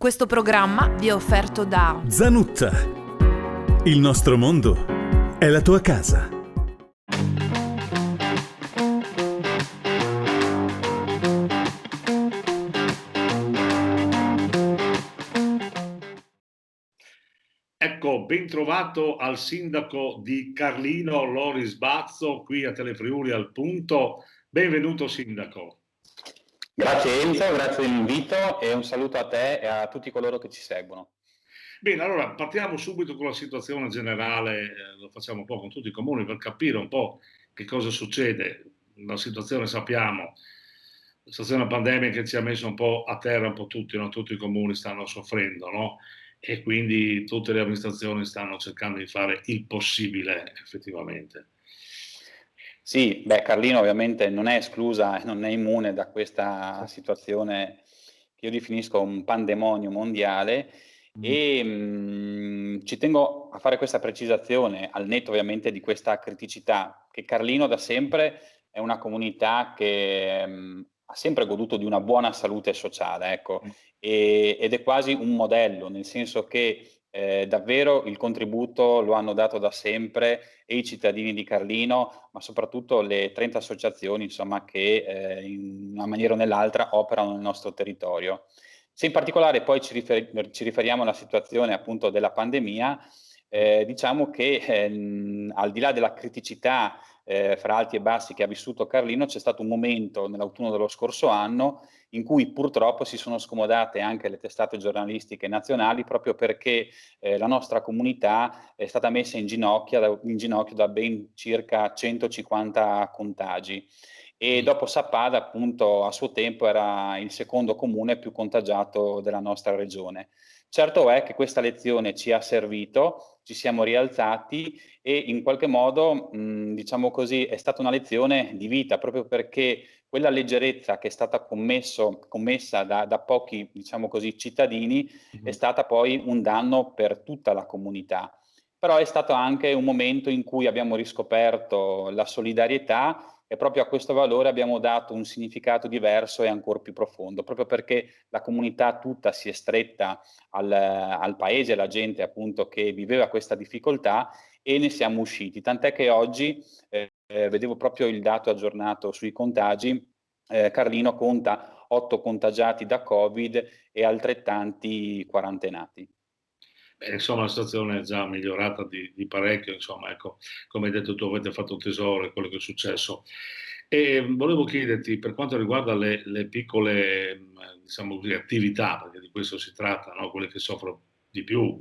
Questo programma vi è offerto da Zanutta. Il nostro mondo è la tua casa. Ecco, ben trovato al sindaco di Carlino, Loris Bazzo, qui a Telefriuli al Punto. Benvenuto sindaco. Grazie Enzo, grazie dell'invito e un saluto a te e a tutti coloro che ci seguono. Bene, allora partiamo subito con la situazione generale, lo facciamo un po' con tutti i comuni per capire un po' che cosa succede. La situazione sappiamo, la situazione pandemica ci ha messo un po' a terra un po' tutti, no? Tutti i comuni stanno soffrendo, no? E quindi tutte le amministrazioni stanno cercando di fare il possibile effettivamente. Sì, Carlino ovviamente non è esclusa e non è immune da questa situazione che io definisco un pandemonio mondiale e ci tengo a fare questa precisazione, al netto ovviamente di questa criticità, che Carlino da sempre è una comunità che ha sempre goduto di una buona salute sociale, ecco, ed è quasi un modello, nel senso che davvero il contributo lo hanno dato da sempre e i cittadini di Carlino, ma soprattutto le 30 associazioni, insomma, che in una maniera o nell'altra operano nel nostro territorio. Se in particolare poi ci riferiamo alla situazione appunto della pandemia, diciamo che al di là della criticità fra alti e bassi che ha vissuto Carlino, c'è stato un momento nell'autunno dello scorso anno in cui purtroppo si sono scomodate anche le testate giornalistiche nazionali proprio perché la nostra comunità è stata messa in ginocchio da ben circa 150 contagi. E dopo Sappada, appunto, a suo tempo era il secondo comune più contagiato della nostra regione. Certo è che questa lezione ci ha servito, ci siamo rialzati e in qualche modo, diciamo così, è stata una lezione di vita, proprio perché quella leggerezza che è stata commessa da pochi, diciamo così, cittadini, è stata poi un danno per tutta la comunità. Però è stato anche un momento in cui abbiamo riscoperto la solidarietà e proprio a questo valore abbiamo dato un significato diverso e ancora più profondo, proprio perché la comunità tutta si è stretta al paese, alla gente appunto che viveva questa difficoltà e ne siamo usciti. Tant'è che oggi, vedevo proprio il dato aggiornato sui contagi, Carlino conta 8 contagiati da Covid e altrettanti quarantenati. Insomma, la situazione è già migliorata di parecchio, insomma, ecco, come hai detto tu, avete fatto tesoro di quello che è successo. E volevo chiederti, per quanto riguarda le piccole, diciamo così, attività, perché di questo si tratta, no? Quelle che soffrono di più,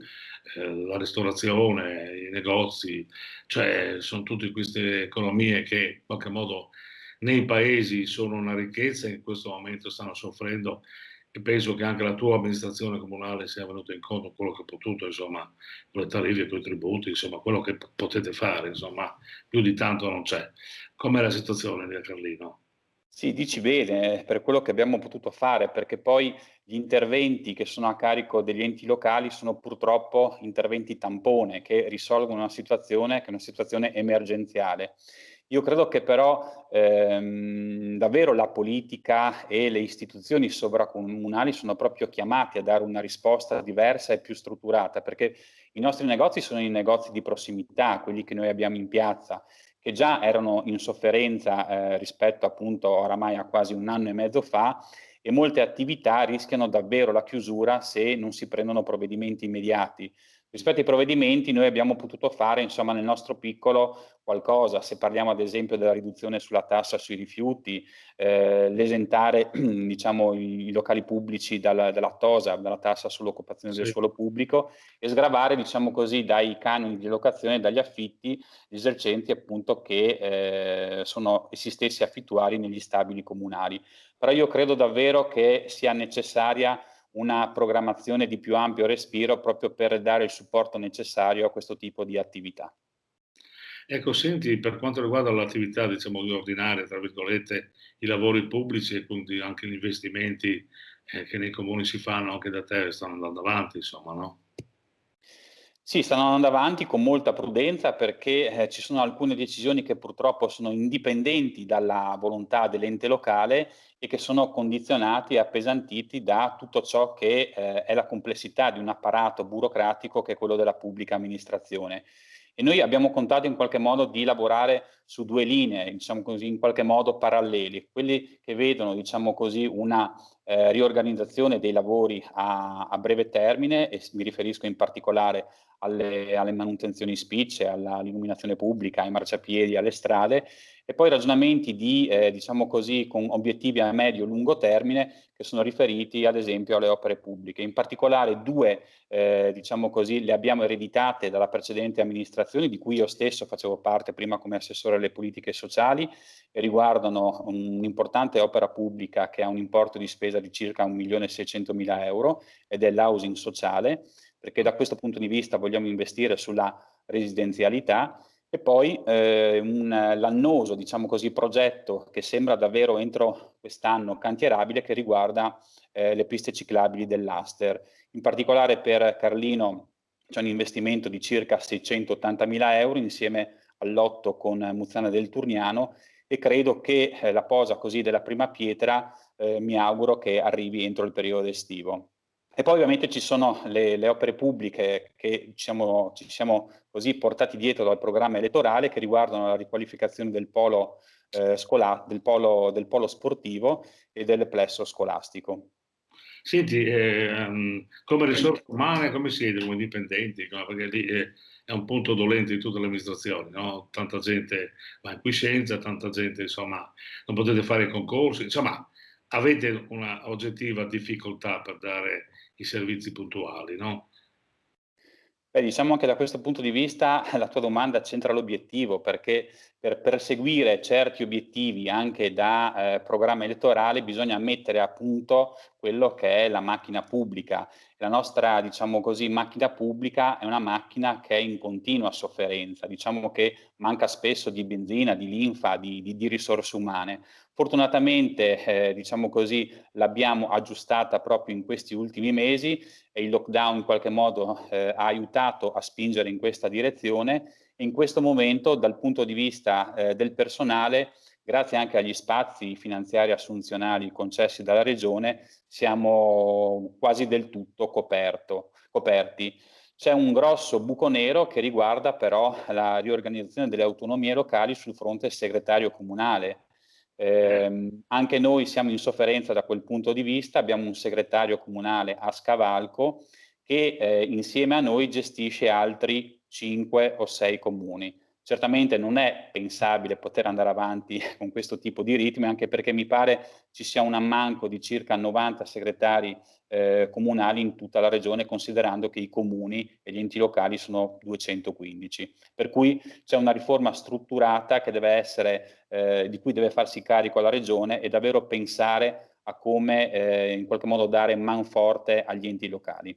la ristorazione, i negozi, cioè sono tutte queste economie che in qualche modo nei paesi sono una ricchezza e in questo momento stanno soffrendo e penso che anche la tua amministrazione comunale sia venuta incontro a quello che ha potuto, insomma, con le tariffe, con i tributi, insomma, quello che potete fare, insomma, più di tanto non c'è. Com'è la situazione di Carlino? Sì, dici bene, per quello che abbiamo potuto fare, perché poi gli interventi che sono a carico degli enti locali sono purtroppo interventi tampone che risolvono una situazione che è una situazione emergenziale. Io credo che però davvero la politica e le istituzioni sovracomunali sono proprio chiamati a dare una risposta diversa e più strutturata, perché i nostri negozi sono i negozi di prossimità, quelli che noi abbiamo in piazza che già erano in sofferenza rispetto appunto oramai a quasi 1 anno e mezzo fa e molte attività rischiano davvero la chiusura se non si prendono provvedimenti immediati. Rispetto ai provvedimenti noi abbiamo potuto fare insomma nel nostro piccolo qualcosa, se parliamo ad esempio della riduzione sulla tassa sui rifiuti, l'esentare diciamo i locali pubblici dalla TOSA, dalla tassa sull'occupazione del Sì. suolo pubblico e sgravare diciamo così dai canoni di locazione e dagli affitti gli esercenti appunto che sono essi stessi affittuari negli stabili comunali. Però io credo davvero che sia necessaria una programmazione di più ampio respiro proprio per dare il supporto necessario a questo tipo di attività. Ecco, senti, per quanto riguarda l'attività, diciamo, ordinaria, tra virgolette, i lavori pubblici e quindi anche gli investimenti che nei comuni si fanno anche da te stanno andando avanti, insomma, no? Sì, stanno andando avanti con molta prudenza perché, ci sono alcune decisioni che purtroppo sono indipendenti dalla volontà dell'ente locale e che sono condizionati e appesantiti da tutto ciò che è la complessità di un apparato burocratico che è quello della pubblica amministrazione. E noi abbiamo contato in qualche modo di lavorare su due linee, diciamo così, in qualche modo paralleli, quelli che vedono, diciamo così, una riorganizzazione dei lavori a breve termine, e mi riferisco in particolare alle manutenzioni spicce, all'illuminazione pubblica, ai marciapiedi, alle strade, e poi ragionamenti diciamo così, con obiettivi a medio-lungo termine che sono riferiti ad esempio alle opere pubbliche. In particolare due, diciamo così, le abbiamo ereditate dalla precedente amministrazione, di cui io stesso facevo parte prima come assessore alle politiche sociali, e riguardano un'importante opera pubblica che ha un importo di spesa di circa 1.600.000 euro ed è l'housing sociale, perché da questo punto di vista vogliamo investire sulla residenzialità. E poi l'annoso, diciamo così, progetto che sembra davvero entro quest'anno cantierabile, che riguarda le piste ciclabili dell'Aster. In particolare per Carlino c'è un investimento di circa 680.000 euro insieme al lotto con Muzzana del Turniano, e credo che la posa così della prima pietra mi auguro che arrivi entro il periodo estivo. E poi ovviamente ci sono le opere pubbliche che ci siamo così portati dietro dal programma elettorale, che riguardano la riqualificazione del polo, del polo sportivo e del plesso scolastico. Senti, come risorse umane, come siete come dipendenti? No? Perché lì è un punto dolente di tutte le amministrazioni, no? Tanta gente va in quiescenza, tanta gente, insomma, non potete fare i concorsi, insomma, avete una oggettiva difficoltà per dare i servizi puntuali, no? Beh, diciamo che da questo punto di vista la tua domanda centra l'obiettivo, perché per perseguire certi obiettivi anche da programma elettorale bisogna mettere a punto quello che è la macchina pubblica. La nostra, diciamo così, macchina pubblica è una macchina che è in continua sofferenza, diciamo che manca spesso di benzina, di linfa, di risorse umane. Fortunatamente, diciamo così, l'abbiamo aggiustata proprio in questi ultimi mesi, e il lockdown in qualche modo ha aiutato a spingere in questa direzione. E in questo momento, dal punto di vista del personale, grazie anche agli spazi finanziari assunzionali concessi dalla Regione, siamo quasi del tutto coperti. C'è un grosso buco nero che riguarda però la riorganizzazione delle autonomie locali sul fronte del segretario comunale. Anche noi siamo in sofferenza da quel punto di vista, abbiamo un segretario comunale a scavalco che insieme a noi gestisce altri 5 o 6 comuni. Certamente non è pensabile poter andare avanti con questo tipo di ritmi, anche perché mi pare ci sia un ammanco di circa 90 segretari comunali in tutta la regione, considerando che i comuni e gli enti locali sono 215. Per cui c'è una riforma strutturata che deve essere, di cui deve farsi carico la regione, e davvero pensare a come in qualche modo dare manforte agli enti locali.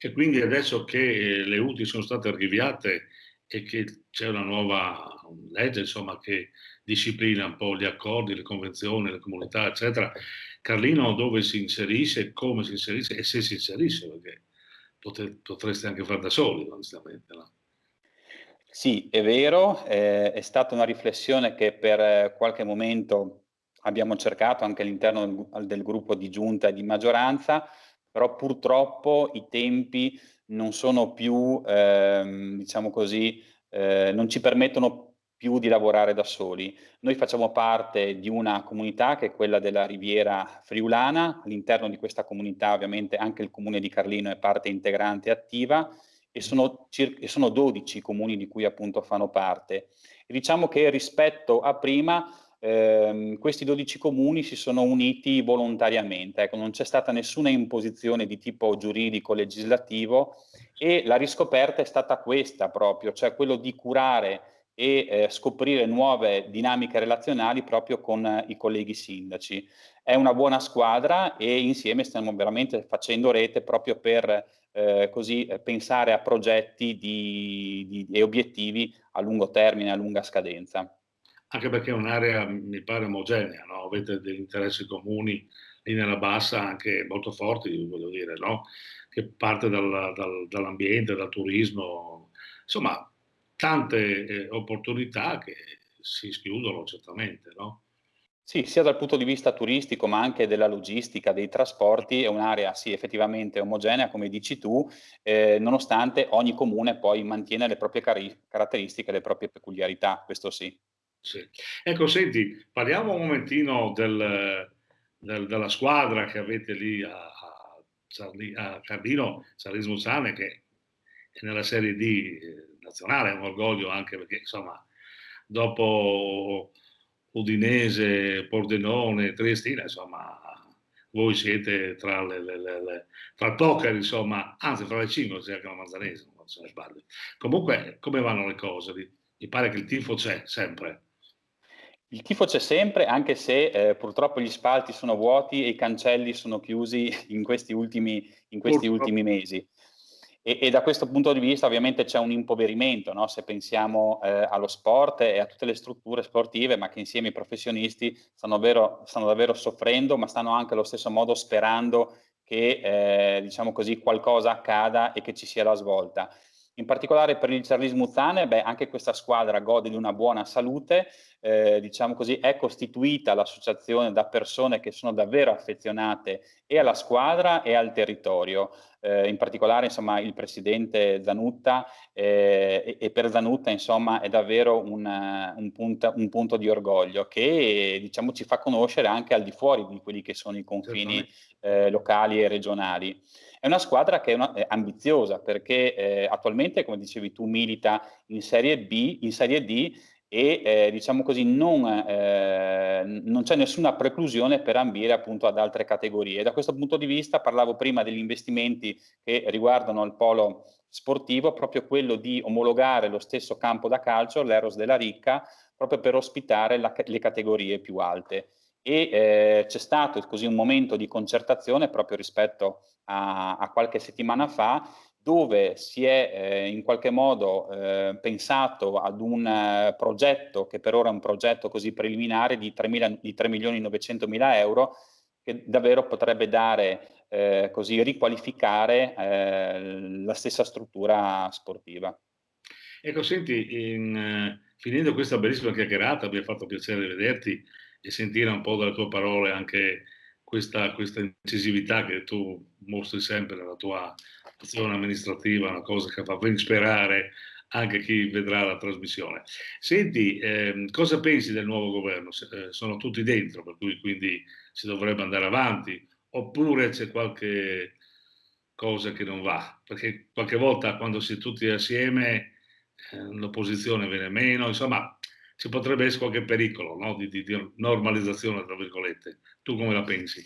E quindi adesso che le UTI sono state archiviate e che c'è una nuova legge, insomma, che disciplina un po' gli accordi, le convenzioni, le comunità, eccetera, Carlino dove si inserisce, come si inserisce e se si inserisce, perché potreste anche fare da soli, onestamente, no? Sì, è vero, è stata una riflessione che per qualche momento abbiamo cercato anche all'interno del gruppo di giunta e di maggioranza, però purtroppo i tempi non sono più, diciamo così, non ci permettono più di lavorare da soli. Noi facciamo parte di una comunità che è quella della Riviera Friulana. All'interno di questa comunità ovviamente anche il comune di Carlino è parte integrante e attiva, e sono 12 i comuni di cui appunto fanno parte. E diciamo che rispetto a prima questi 12 comuni si sono uniti volontariamente, ecco, non c'è stata nessuna imposizione di tipo giuridico legislativo, e la riscoperta è stata questa proprio, cioè quello di curare e scoprire nuove dinamiche relazionali proprio con i colleghi sindaci. È una buona squadra e insieme stiamo veramente facendo rete proprio per pensare a progetti e obiettivi a lungo termine, a lunga scadenza. Anche perché è un'area, mi pare, omogenea, no? Avete degli interessi comuni lì nella bassa anche molto forti, voglio dire, no? Che parte dall'ambiente, dal turismo, insomma, tante opportunità che si schiudono certamente, no? Sì, sia dal punto di vista turistico, ma anche della logistica, dei trasporti, è un'area sì, effettivamente omogenea, come dici tu, nonostante ogni comune poi mantiene le proprie caratteristiche, le proprie peculiarità, questo sì. Sì. Ecco, senti, parliamo un momentino della squadra che avete lì a Cardino, Sarrismo Sane, che è nella Serie D nazionale, è un orgoglio anche perché, insomma, dopo Udinese, Pordenone, Triestina, insomma, voi siete tra il poker, insomma, anzi, fra le 5 c'è anche la Manzanese, non se ne sbaglio. Comunque, come vanno le cose? Mi pare che il tifo c'è sempre. Il tifo c'è sempre, anche se purtroppo gli spalti sono vuoti e i cancelli sono chiusi in questi ultimi mesi. E da questo punto di vista ovviamente c'è un impoverimento, no? Se pensiamo allo sport e a tutte le strutture sportive, ma che insieme i professionisti stanno davvero soffrendo, ma stanno anche allo stesso modo sperando che diciamo così, qualcosa accada e che ci sia la svolta. In particolare per il Cerrismo Uzzane, anche questa squadra gode di una buona salute, diciamo così, è costituita l'associazione da persone che sono davvero affezionate e alla squadra e al territorio. In particolare, insomma, il presidente Zanutta, e per Zanutta, insomma, è davvero un punto di orgoglio che, diciamo, ci fa conoscere anche al di fuori di quelli che sono i confini locali e regionali. È una squadra che è ambiziosa perché attualmente, come dicevi tu, milita in Serie B, in Serie D e diciamo così non c'è nessuna preclusione per ambire appunto ad altre categorie. Da questo punto di vista parlavo prima degli investimenti che riguardano il polo sportivo, proprio quello di omologare lo stesso campo da calcio, l'Eros della Ricca, proprio per ospitare le categorie più alte. E c'è stato così un momento di concertazione proprio rispetto a qualche settimana fa, dove si è in qualche modo pensato ad un progetto, che per ora è un progetto così preliminare, di 3.900.000 euro, che davvero potrebbe dare, così riqualificare la stessa struttura sportiva. Ecco, senti, finendo questa bellissima chiacchierata, mi ha fatto piacere vederti e sentire un po' dalle tue parole anche questa incisività che tu mostri sempre nella tua azione amministrativa, una cosa che fa ben sperare anche chi vedrà la trasmissione. Senti, cosa pensi del nuovo governo? Sono tutti dentro, per cui quindi si dovrebbe andare avanti, oppure c'è qualche cosa che non va? Perché qualche volta quando si è tutti assieme l'opposizione viene meno, insomma ci potrebbe essere qualche pericolo, no? di normalizzazione, tra virgolette. Tu come la pensi?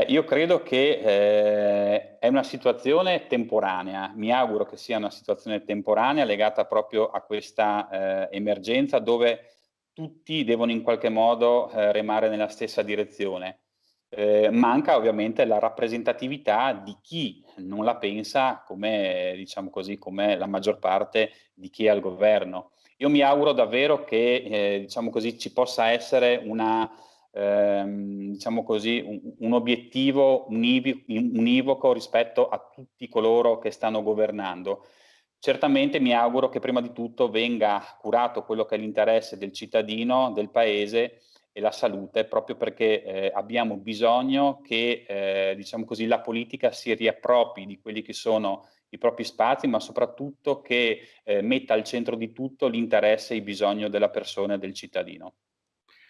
Io credo che è una situazione temporanea, mi auguro che sia una situazione temporanea legata proprio a questa emergenza dove tutti devono in qualche modo remare nella stessa direzione. Manca ovviamente la rappresentatività di chi non la pensa come, diciamo così, come la maggior parte di chi è al governo. Io mi auguro davvero che, diciamo così, ci possa essere diciamo così, un obiettivo univoco rispetto a tutti coloro che stanno governando. Certamente mi auguro che prima di tutto venga curato quello che è l'interesse del cittadino, del paese e la salute, proprio perché abbiamo bisogno che, diciamo così, la politica si riappropri di quelli che sono i propri spazi, ma soprattutto che metta al centro di tutto l'interesse e il bisogno della persona e del cittadino.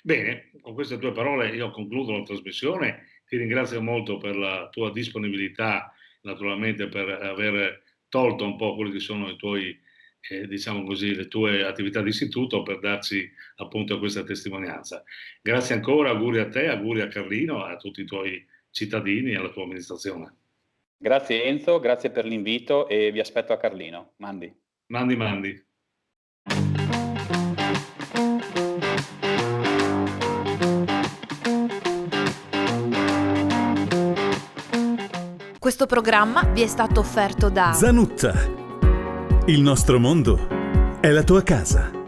Bene, con queste tue parole io concludo la trasmissione. Ti ringrazio molto per la tua disponibilità, naturalmente per aver tolto un po' quelli che sono i tuoi, diciamo così, le tue attività di istituto per darci appunto questa testimonianza. Grazie ancora, auguri a te, auguri a Carlino, a tutti i tuoi cittadini e alla tua amministrazione. Grazie Enzo, grazie per l'invito e vi aspetto a Carlino. Mandi. Mandi. Questo programma vi è stato offerto da Zanutta. Il nostro mondo è la tua casa.